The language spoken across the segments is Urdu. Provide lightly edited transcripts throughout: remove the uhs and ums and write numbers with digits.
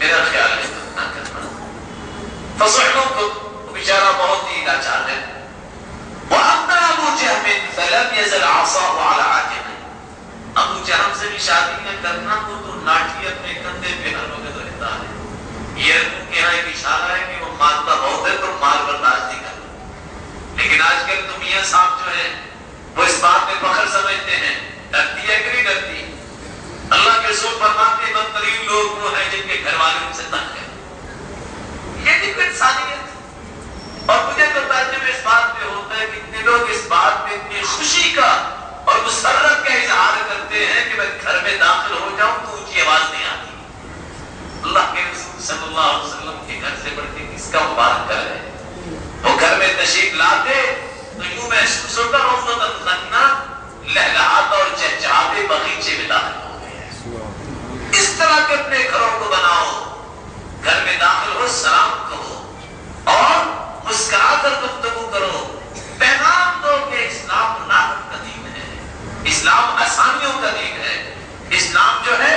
میرا خیال ہے تم نہ کرنا. فصحبكم, وہ بیچارہ بہت ہی لاچار ہے. وَأَمَّا أَبُو جَهْمٍ فَلَمْ يَزَلْ عَصَاهُ عَلَى عَاتِقِهِ. ابو جہم سے بھی شادی نہ کرنا, وہ تو لاٹھی اپنے کندھے پہ ہر وقت رہتا ہے. یہ ان کے یہاں ایک اشارہ ہے کہ وہ مانتا بہت ہے تو مال برداشت نہیں کرتا. لیکن آج کل تو میاں صاحب جو ہے وہ اس بات میں فخر سمجھتے ہیں. ڈرتی ہے کہ نہیں ڈرتی؟ اللہ کے رسول فرماتے ہیں بدترین لوگ وہ ہیں جن کے گھر والے ان سے تنگ ہیں. یہ بھی کوئی انسانیت. اور مجھے تو تعجب اس بات پہ ہوتا ہے کہ اتنے لوگ اس بات میں اتنی خوشی کا اور مسرت کا اظہار کرتے ہیں کہ میں گھر میں داخل ہو جاؤں تو اونچی آواز نہیں آتی. اللہ کے رسول صلی اللہ علیہ وسلم کے گھر سے بڑھ کے کس کا مبارک گھر ہے. وہ گھر میں تشریف لاتے تو یوں محسوس ہوتا روزہ تننا لہلہاتا اور چہچہاتے باغیچے میں داخل ہو گئے. اس طرح کے اپنے گھروں کو بناؤ. گھر میں داخل ہو سلام کہو اور مسکرا کر گفتگو کرو. پیغام دو کہ اسلام راحت کا دین ہے, اسلام آسانیوں کا دین ہے, اسلام جو ہے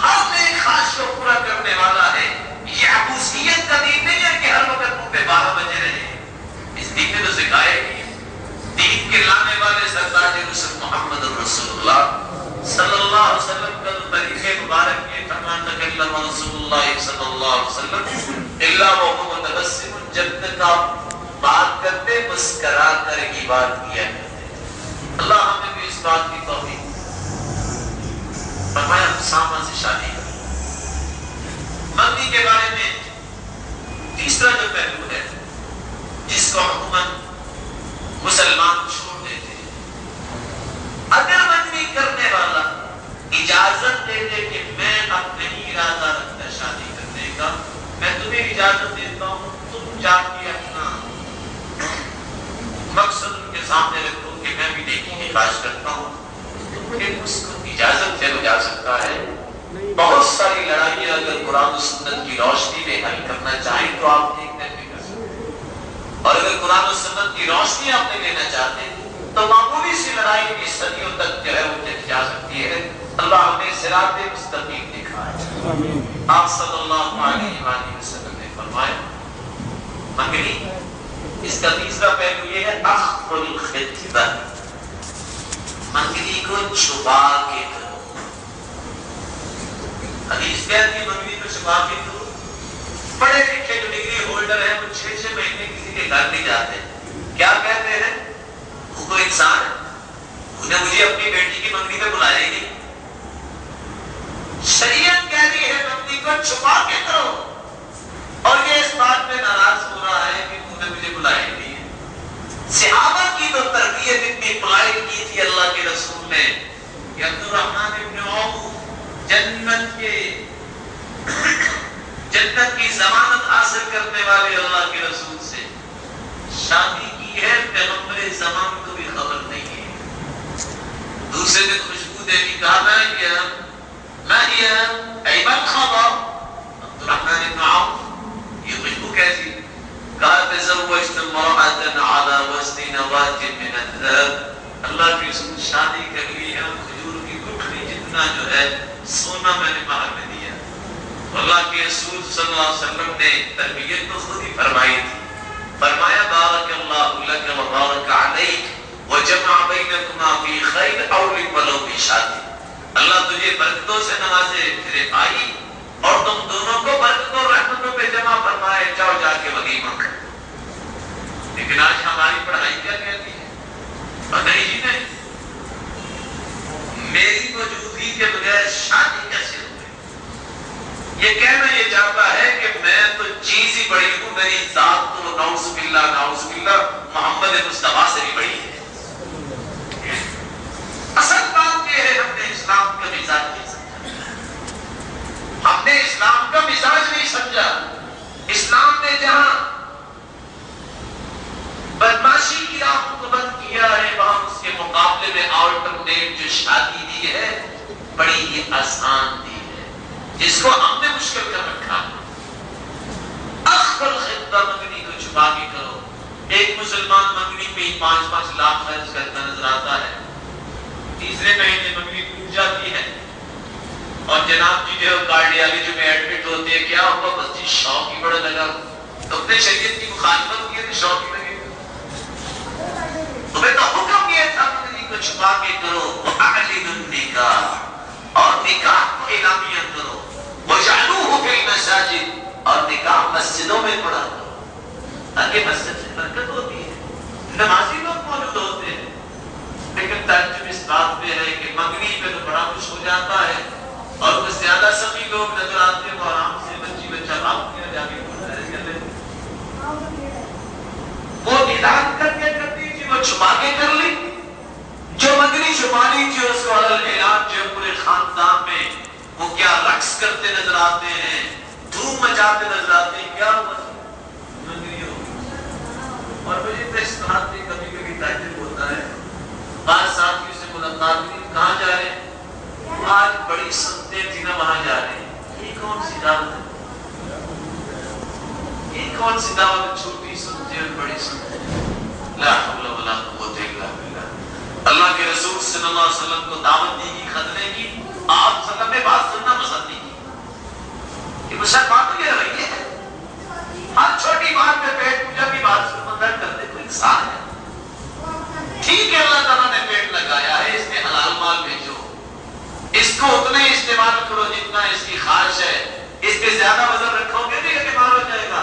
ہر نیک خواہش کو پورا کرنے والا ہے. یہ عبوسیت کا دین نہیں ہے کہ ہر وقت منہ پہ 12 بجے رہے. اس دین نے تو سکھایا کہ دین کے لانے والے سردار رسول محمد رسول اللہ صلی اللہ علیہ وسلم کا طریقہ مبارک یہ فرمان تکلم رسول اللہ صلی اللہ علیہ وسلم الا وهو متبسم, جب تک آپ بات کرتے مسکرا کر کی بات کیا کرتے. اللہ ہمیں بھی اس بات کی توفیق فرمایا. اسامہ سے شادی کر. منگنی کے بارے میں تیسرا جو پہلو ہے جس کو عموماً مسلمان چھوڑ دیتے ہیں. اگر منگنی کرنے والا اجازت دے دے کہ میں اب نہیں ارادہ رکھتا شادی کرنے کا, میں تمہیں اجازت دیتا ہوں, تم جا کے اپنا مقصد ان کے سامنے رکھو کہ میں بھی نیکی کی خواہش کرتا ہوں, تو پھر اس کو اجازت دیا جا سکتا ہے. بہت ساری لڑائیاں اگر قرآن و سنت کی روشنی میں حل کرنا چاہیں تو آپ ایک دن میں کر سکتے ہیں, اور اگر قرآن و سنت کی روشنی آپ نے لینا چاہتے ہیں تو معمولی سی لڑائی کی صدیوں تک جو ہے وہ چلی جا سکتی ہے. اللہ ہمیں صراط مستقیم دکھائے. آپ صلی اللہ علیہ وآلہ وسلم نے فرمایا منگنی, اس کا تیسرا پہلو یہ ہے اخف الخطبہ, منگنی کو چھپا کے کرو. حدیث میں آتی ہے منگنی کو چھپا کے کرو. پڑھے لکھے جو ڈگری ہولڈر ہیں وہ 6 مہینے کسی کے گھر نہیں جاتے. کیا کہتے ہیں, وہ کوئی انسان ہے, انہیں مجھے اپنی بیٹی کی منگنی میں بلایا ہی نہیں. شریعت کہہ رہی ہے منگنی کو چھپا کے کرو, اور یہ اس بات میں ناراض ہو رہا ہے کہ تم نے مجھے بلایا ہی نہیں ہے. صحابہ کی تو تربیت اتنی پلائٹ کی تھی اللہ کے رسول نے کہ عبدالرحمن ابن عوف جنت کی ضمانت حاصل کرنے والے اللہ کے رسول سے شادی کی ہے, پیغمبر زمان کو بھی خبر نہیں ہے. دوسرے دن خوشبو دے کی کہا میں ایمن خبر عبدالرحمن ابن عوف, یہ خوشبو کیسی؟ کہا تزوجت امرأة على وزن نواة من الذهب, اللہ کی رسول شادی کر لی ہے کھجور کی گٹھلی جتنا جو ہے سونا میں نے مہر میں دیا. اللہ کے رسول صلی اللہ علیہ وسلم نے تربیت تو خود ہی فرمائی تھی. فرمایا بارک اللہ لک و بارک علیک وجمع بینکما فی خیر اولی ولو بشادی, اللہ تجھے برکتوں سے نوازے تیرے بھائی اور تم دونوں کو برکتوں اور رحمتوں پہ جمع فرمائے, جاؤ جا کے ولیمہ کرو. لیکن آج ہماری پڑھائی کیا کہتی ہے, نہیں جی نہیں, میری موجودگی کے بغیر شادی کیسے ہو گئی. یہ کہنا یہ چاہتا ہے کہ میں تو چیز ہی بڑی ہوں, میری ذات تو نعوذ باللہ محمد مصطفیٰ سے بھی بڑی ہے. اصل بات یہ ہے ہم نے اسلام کا مزاج نہیں سمجھا, ہم نے اسلام کا مزاج نہیں سمجھا. اسلام نے جہاں بدماشی کی راہ کو بند کیا ہے وہاں اس کے مقابلے میں آلٹرنیٹ جو شادی دی ہے بڑی ہی آسان دی ہے, جس کو ہم نے مشکل کر رکھا ہے. اخبر خطبہ منگنی کو چھپا کے کرو. ایک مسلمان منگنی پہ 5-5 لاکھ خرچ کرتا نظر آتا ہے, تیسرے مہینے منگنی ٹوٹ جاتی ہے اور جناب جی جو کارڈیالوجی میں ایڈمٹ ہوتے ہیں، کیا ہوا؟ بس جی شوق ہی بڑا لگا، تم نے شریعت کی مخالفت کی تو شوق ہی لگے. تمہیں تو حکم یہ تھا کہ کو چھپا کے کرو، وَأَعْلِنُ النِّكَاحَ، اور نکاح کو اعلانیہ کرو، وَجَعْلُوهُ فِي الْمَسَاجِدِ، اور نکاح مسجدوں میں پڑھا کرو تاکہ مسجد سے برکت ہوتی ہے، نمازی لوگ موجود ہوتے ہیں. لیکن تعجب اس بات پہ ہے کہ منگنی پہ تو بڑا کچھ ہو جاتا ہے اور کچھ زیادہ سبھی لوگ نظر آتے ہیں، وہ آرام سے بچی بچہ آپ کیا جا کے کر لیتے، وہ اعلان کر کے کرتی تھی، وہ چھپا کے کر لی. جو منگنی چھپانی تھی اس کو اعلان جو پورے خاندان میں وہ کیا رقص کرتے نظر آتے ہیں، دھوم مچاتے نظر آتے ہیں. کیا ہوا؟ منگنی ہو گئی. اور مجھے تو اس بات پہ کبھی کبھی تعجب ہوتا ہے، بعض ساتھیوں سے ملاقات ہوئی، کہاں جا رہے ہیں؟ آج بڑی سنتے تھی نا وہاں جا رہے ہیں. یہ کون سی دعوت ہے؟ یہ کون سی دعوت ہے؟ چھوٹی سنتے اور بڑی سنتے. لا حول ولا قوت الا باللہ. اللہ کے رسول صلی اللہ علیہ وسلم کو دعوت دی گئی خطرے کی، آپ صلی اللہ علیہ وسلم نے بات سننا پسند نہیں کی. یہ مسلمانوں کے رویے ہے، ہر چھوٹی بات پہ پیٹ پوجا کی بات سننا کر دے. کوئی انسان ہے؟ ٹھیک ہے، اللہ تعالیٰ نے پیٹ لگایا ہے، اس نے حلال مال بھیجو، اس کو اتنے استعمال کرو جتنا اس کی خواہش ہے. اس پہ زیادہ وزن رکھو گے نہیں کہ بیمار ہو جائے گا.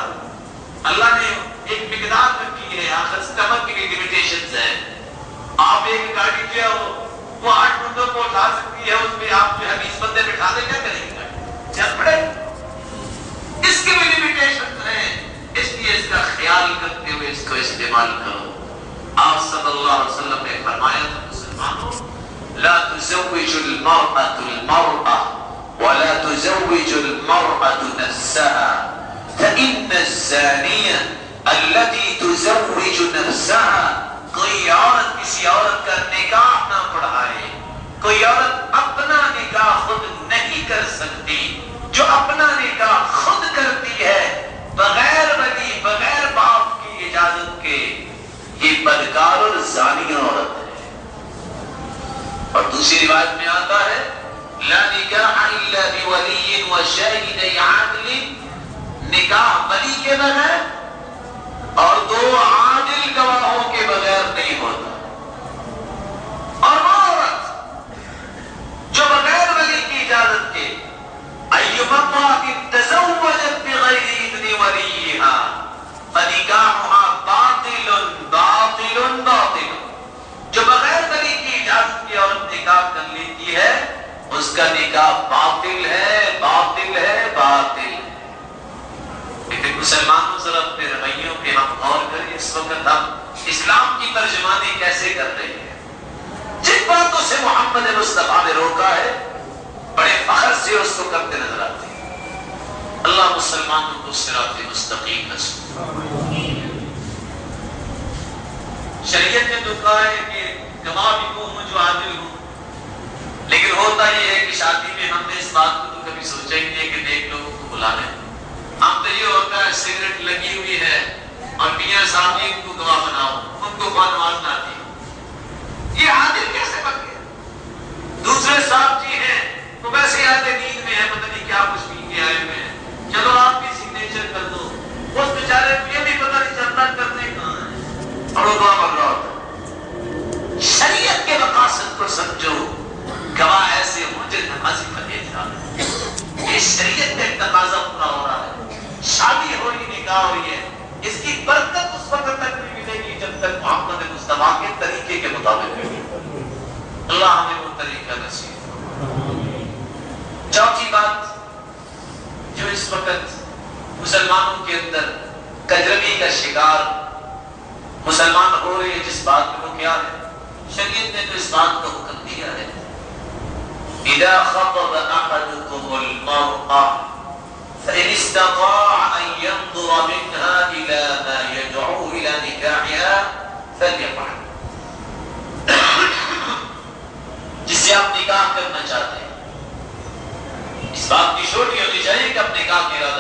اللہ نے ایک مقدار رکھی ہے، آخر اسٹمک کی لمیٹیشنز ہے. آپ ایک گاڑی جو ہے وہ 8 بندوں کو اٹھا سکتی ہے، اس پہ آپ جو ہے 20 بندے بٹھا دیں، کیا کریں گے؟ گاڑی چل پڑے. اس کی بھی لمیٹیشنز ہیں، اس لیے اس کا خیال کرتے ہوئے اس کو استعمال کرو. آپ صلی اللہ علیہ وسلم نے فرمایا تھا مسلمانوں، لا تزوج المرأة المرأة ولا تزوج المرأة نفسها فإن الزانية التي تزوج نفسها. کوئی عورت کسی عورت کا نکاح نہ پڑھائے. کوئی عورت اپنا نکاح خود نہیں کر سکتی. جو اپنا نکاح خود کرتی ہے بغیر ولی بغیر باپ کی اجازت کے، یہ بدکار اور زانی عورت ہے. اور دوسری روایت میں آتا ہے لا نکاح الا بولی وشاہد عادل، نکاح ولی کے بغیر اور 2 عادل گواہوں کے بغیر نہیں ہوتا. اور وہ عورت جو بغیر ولی کی اجازت کے ایما امرأة تزوجت بغیر اذن ولیها فنکاحها باطل باطل باطل. جو بغیر ولی کی اجازت کی عورت نکاح کر لیتی ہے اس کا نکاح باطل ہے باطل ہے باطل ہے. لیکن مسلمانوں ذرا اپنے رویوں پہ ہم غور کریں. اس وقت ہم اسلام کی ترجمانی کیسے کر رہے ہیں؟ جن باتوں سے محمد مصطفیٰ نے روکا ہے بڑے فخر سے اس کو کرتے نظر آتے ہیں. اللہ مسلمانوں کو صراط مستقیم نصیب. شریعت نے تو کہا ہے کہ گواہ بھی وہ ہوں جو عادل ہوں، لیکن ہوتا یہ ہے کہ شادی میں ہم نے اس بات کو تو کبھی سوچا ہی نہیں کہ نیک لوگوں کو بلا لیں. ہم تو یہ ہوتا ہے سگریٹ لگی ہوئی ہے اور میاں صاحب ان کو گواہ بناؤ، ان کو نماز نہ دی. یہ عادل کیسے بن گیا؟ دوسرے صاحب جی ہیں تو ویسے ہی آتے نیند میں ہے، پتہ نہیں کیا کچھ پی کے آئے ہوئے ہیں، چلو آپ بھی سگنیچر کر دو. اس بیچارے کو یہ بھی پتہ نہیں چلتا کرنے کہاں ہے اور وہ دعا بن رہا ہوتا ہے. شریعت کے مقاصد کو سمجھو. گواہ ایسے ہوں جو نمازی بنے جائیں. یہ شریعت کا ایک تقاضا پورا ہو رہا ہے. شادی ہو رہی، نکاح ہو رہی ہے، اس کی برکت اس وقت تک نہیں ملے گی جب تک محمد مصطفیٰ کے طریقے کے مطابق ہے. اللہ ہمیں وہ طریقہ نصیب. چوتھی بات جو اس وقت مسلمانوں کے اندر کجروی کا شکار مسلمان ہو رہے ہیں، جس بات میں وہ کیا ہے؟ شریعت نے تو اس بات کا حکم دیا ہے اذا خطب احدكم المرأة فإن استطاع أن ينظر منها إلى ما يدعو إلى نكاحها فليفعل. جس سے آپ نکاح کرنا چاہتے ہیں اس بات کی شوٹی ہونی چاہیے کہ آپ نکاح کے ارادے